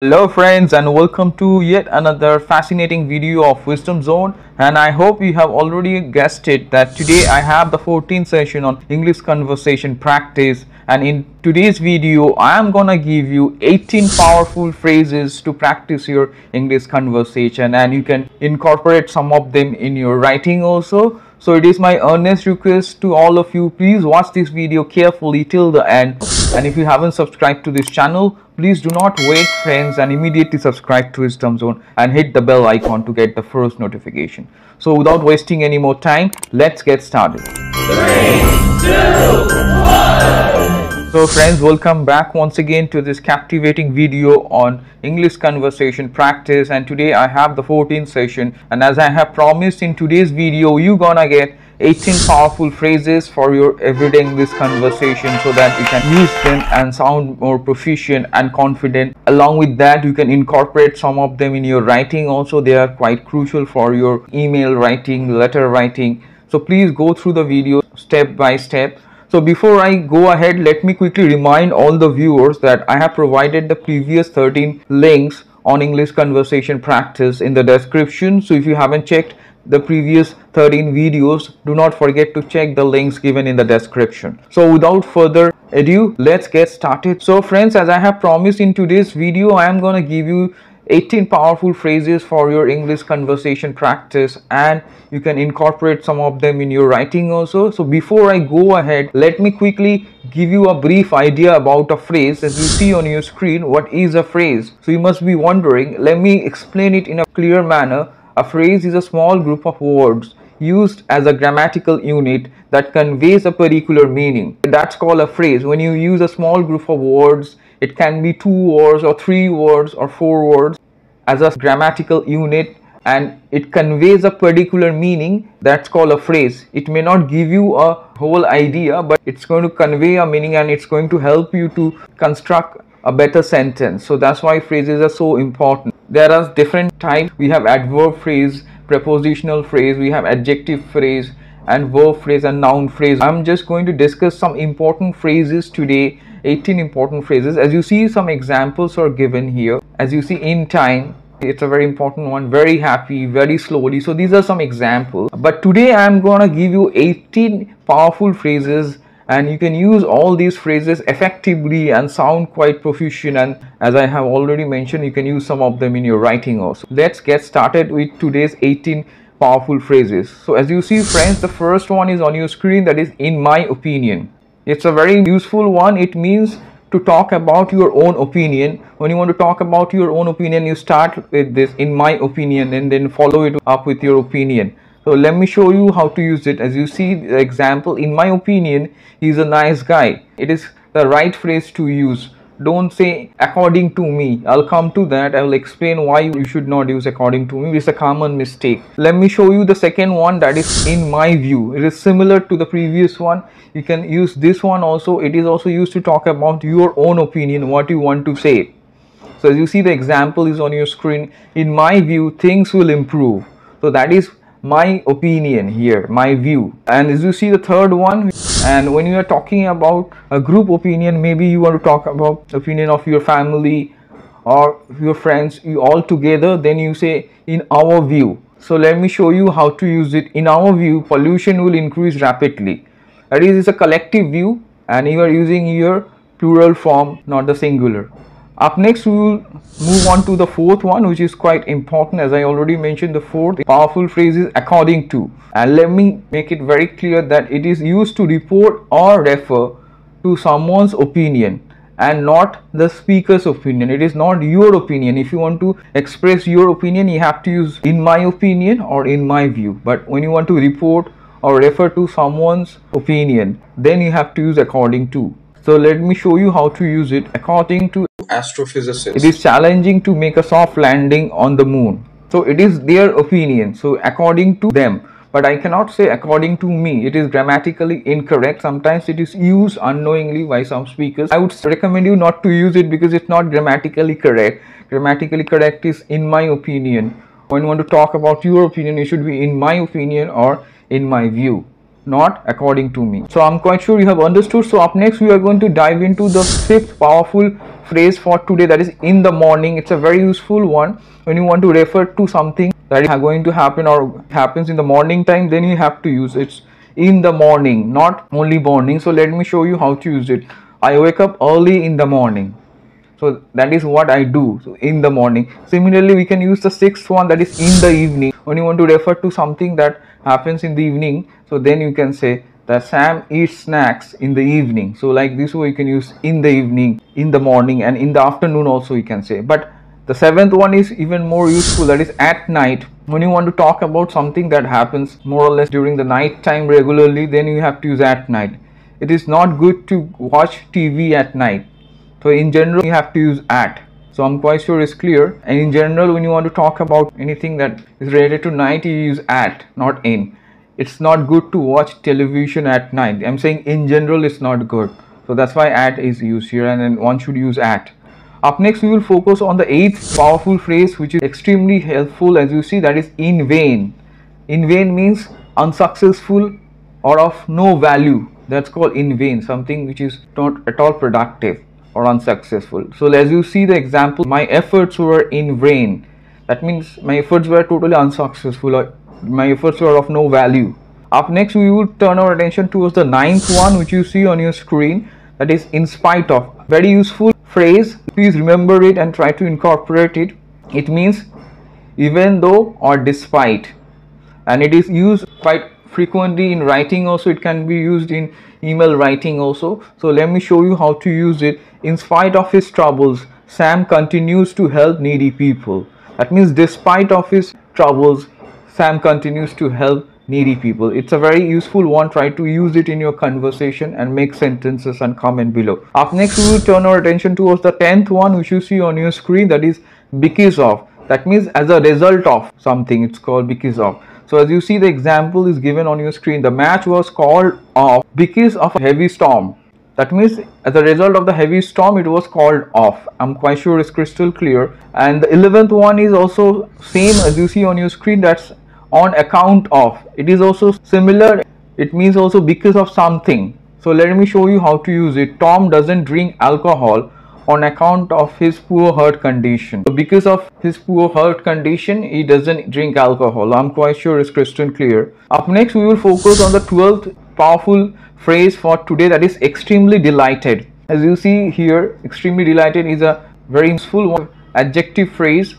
Hello friends, and welcome to yet another fascinating video of Wisdom Zone. And I hope you have already guessed it that today I have the 14th session on English conversation practice, and in today's video I am gonna give you 18 powerful phrases to practice your English conversation, and you can incorporate some of them in your writing also. So it is my earnest request to all of you, please watch this video carefully till the end, and if you haven't subscribed to this channel, please do not wait friends and immediately subscribe to Wisdom Zone and hit the bell icon to get the first notification. So without wasting any more time, let's get started. 3, 2, 1. So friends, welcome back once again to this captivating video on English conversation practice, and today I have the 14th session, and as I have promised, in today's video you're gonna get 18 powerful phrases for your everyday English conversation so that you can use them and sound more proficient and confident. Along with that, you can incorporate some of them in your writing also. They are quite crucial for your email writing, letter writing. So please go through the video step by step. So before I go ahead, let me quickly remind all the viewers that I have provided the previous 13 links on English conversation practice in the description. So if you haven't checked the previous 13 videos, do not forget to check the links given in the description. So without further ado, let's get started. So friends, as I have promised, in today's video I am going to give you 18 powerful phrases for your English conversation practice, and you can incorporate some of them in your writing also. So before I go ahead, let me quickly give you a brief idea about a phrase. As you see on your screen, what is a phrase? So you must be wondering, let me explain it in a clear manner. A phrase is a small group of words used as a grammatical unit that conveys a particular meaning. That's called a phrase. When you use a small group of words, it can be 2 words or 3 words or 4 words as a grammatical unit, and it conveys a particular meaning. That's called a phrase. It may not give you a whole idea, but it's going to convey a meaning and it's going to help you to construct a better sentence. So that's why phrases are so important. There are different types. We have adverb phrase, prepositional phrase, we have adjective phrase, and verb phrase and noun phrase. I'm just going to discuss some important phrases today, 18 important phrases. As you see, some examples are given here. As you see, in time, it's a very important one. Very happy, very slowly. So these are some examples. But today I'm gonna give you 18 powerful phrases, and you can use all these phrases effectively and sound quite proficient, and as I have already mentioned, you can use some of them in your writing also. Let's get started with today's 18 powerful phrases. So as you see friends, the first one is on your screen, that is in my opinion. It's a very useful one. It means to talk about your own opinion. When you want to talk about your own opinion, you start with this in my opinion and then follow it up with your opinion. So let me show you how to use it. As you see the example, in my opinion, he's a nice guy. It is the right phrase to use. Don't say according to me. I'll come to that. I will explain why you should not use according to me. It's a common mistake. Let me show you the second one, that is in my view. It is similar to the previous one. You can use this one also. It is also used to talk about your own opinion, what you want to say. So as you see, the example is on your screen. In my view, things will improve. So that is my opinion here, my view. And as you see, the third one, and when you are talking about a group opinion, maybe you want to talk about opinion of your family or your friends, you all together, then you say in our view. So let me show you how to use it. In our view, pollution will increase rapidly. That is, it's a collective view, and you are using your plural form, not the singular. Up next, we will move on to the fourth one, which is quite important. As I already mentioned, the fourth powerful phrase is according to. And let me make it very clear that it is used to report or refer to someone's opinion and not the speaker's opinion. It is not your opinion. If you want to express your opinion, you have to use in my opinion or in my view. But when you want to report or refer to someone's opinion, then you have to use according to. So let me show you how to use it. According to astrophysicists, it is challenging to make a soft landing on the moon. So it is their opinion. So according to them. But I cannot say according to me. It is grammatically incorrect. Sometimes it is used unknowingly by some speakers. I would recommend you not to use it because it's not grammatically correct. Grammatically correct is in my opinion. When you want to talk about your opinion, it should be in my opinion or in my view. not according to me. So I'm quite sure you have understood. So up next we are going to dive into the fifth powerful phrase for today, that is in the morning. It's a very useful one when you want to refer to something that is going to happen or happens in the morning time. Then you have to use it in the morning, not only morning. So let me show you how to use it. I wake up early in the morning. So that is what I do, so in the morning. Similarly, we can use the sixth one, that is in the evening. When you want to refer to something that happens in the evening, so then you can say that Sam eats snacks in the evening. So like this way you can use in the evening, in the morning, and in the afternoon also you can say. But the seventh one is even more useful, that is at night. When you want to talk about something that happens more or less during the night time regularly, then you have to use at night. It is not good to watch TV at night. So in general you have to use at. So I'm quite sure it's clear. And in general, when you want to talk about anything that is related to night, you use at, not in. It's not good to watch television at night. I'm saying in general it's not good. So that's why at is used here, and then one should use at. Up next we will focus on the eighth powerful phrase, which is extremely helpful, as you see, that is in vain. In vain means unsuccessful or of no value. That's called in vain, something which is not at all productive or unsuccessful. So as you see the example, my efforts were in vain. That means my efforts were totally unsuccessful, or my efforts were of no value. Up next we will turn our attention towards the ninth one, which you see on your screen, that is in spite of. Very useful phrase. Please remember it and try to incorporate it. It means even though or despite, and it is used quite frequently in writing also. It can be used in email writing also. So let me show you how to use it. In spite of his troubles, Sam continues to help needy people. That means despite of his troubles, Sam continues to help needy people. It's a very useful one. Try to use it in your conversation and make sentences and comment below. Up next we will turn our attention towards the 10th one, which you see on your screen, that is because of. That means as a result of something, it's called because of. So as you see the example is given on your screen, the match was called off because of a heavy storm. That means as a result of the heavy storm it was called off. I'm quite sure it's crystal clear. And the 11th one is also same as you see on your screen, that's on account of. It is also similar. It means also because of something. So let me show you how to use it. Tom doesn't drink alcohol on account of his poor heart condition. So because of his poor heart condition, he doesn't drink alcohol. I'm quite sure it's crystal clear. Up next we will focus on the 12th powerful phrase for today, that is extremely delighted. As you see here, extremely delighted is a very useful one, adjective phrase,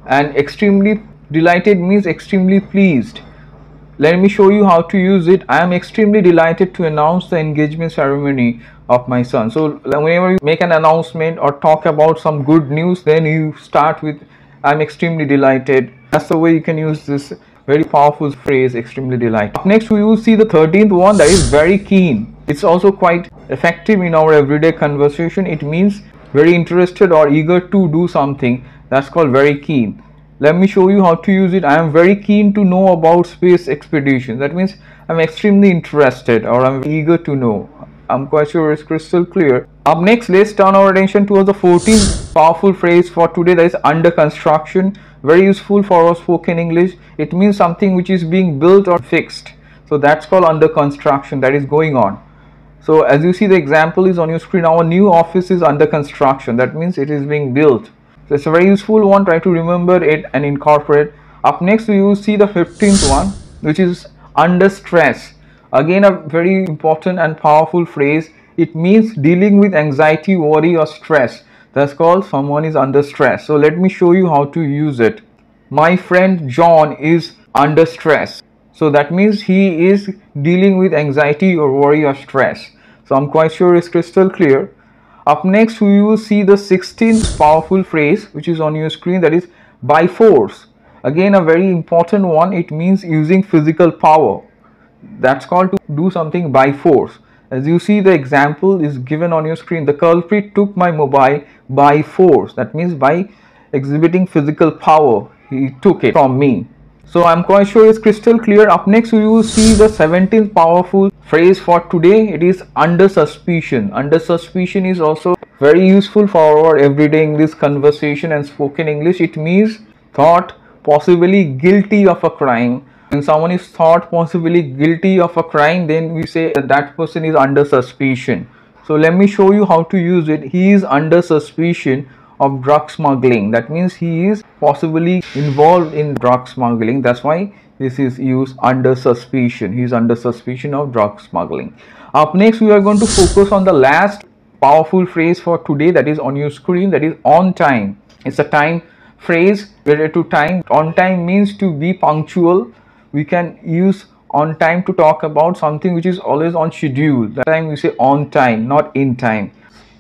and extremely delighted means extremely pleased. Let me show you how to use it. I am extremely delighted to announce the engagement ceremony of my son. So whenever you make an announcement or talk about some good news, then you start with I'm extremely delighted. That's the way you can use this very powerful phrase, extremely delighted. Up next we will see the 13th one, that is very keen. It's also quite effective in our everyday conversation. It means very interested or eager to do something. That's called very keen. Let me show you how to use it. I am very keen to know about space expeditions. That means I'm extremely interested or I'm eager to know. I'm quite sure it's crystal clear. Up next, let's turn our attention towards the 14th powerful phrase for today, that is under construction. Very useful for our spoken English. It means something which is being built or fixed. So that's called under construction, that is going on. So as you see the example is on your screen, our new office is under construction. That means it is being built. So it's a very useful one. Try to remember it and incorporate. Up next we will see the 15th one, which is under stress. Again a very important and powerful phrase. It means dealing with anxiety, worry or stress. That's called someone is under stress. So let me show you how to use it. My friend John is under stress. So that means he is dealing with anxiety or worry or stress. So I'm quite sure it's crystal clear. Up next we will see the 16th powerful phrase, which is on your screen, that is by force. Again a very important one. It means using physical power. That's called to do something by force. As you see the example is given on your screen, the culprit took my mobile by force. That means by exhibiting physical power, he took it from me. So I'm quite sure it's crystal clear. Up next we will see the 17th powerful phrase for today. It is under suspicion. Under suspicion is also very useful for our everyday English conversation and spoken English. It means thought possibly guilty of a crime. When someone is thought possibly guilty of a crime, then we say that that person is under suspicion. So let me show you how to use it. He is under suspicion of drug smuggling. That means he is possibly involved in drug smuggling. That's why this is used under suspicion. He is under suspicion of drug smuggling. Up next, we are going to focus on the last powerful phrase for today, that is on your screen, that is on time. It's a time phrase related to time. On time means to be punctual. We can use on time to talk about something which is always on schedule. That time we say on time, not in time.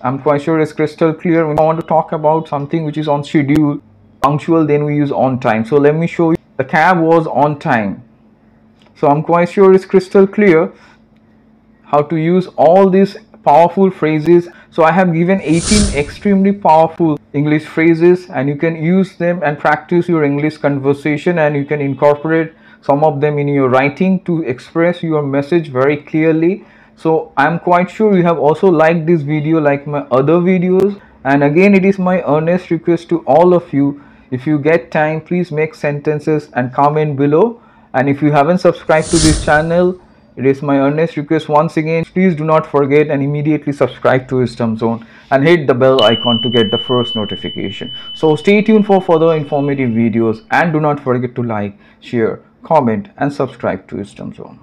I'm quite sure it's crystal clear. When I want to talk about something which is on schedule, punctual, then we use on time. So let me show you. The cab was on time. So I'm quite sure it's crystal clear how to use all these powerful phrases. So I have given 18 extremely powerful English phrases, and you can use them and practice your English conversation, and you can incorporate some of them in your writing to express your message very clearly. So I'm quite sure you have also liked this video like my other videos. And again, it is my earnest request to all of you, if you get time, please make sentences and comment below. And if you haven't subscribed to this channel, it is my earnest request once again, please do not forget and immediately subscribe to Wisdom Zone and hit the bell icon to get the first notification. So stay tuned for further informative videos, and do not forget to like, share, comment and subscribe to Wisdom Zone.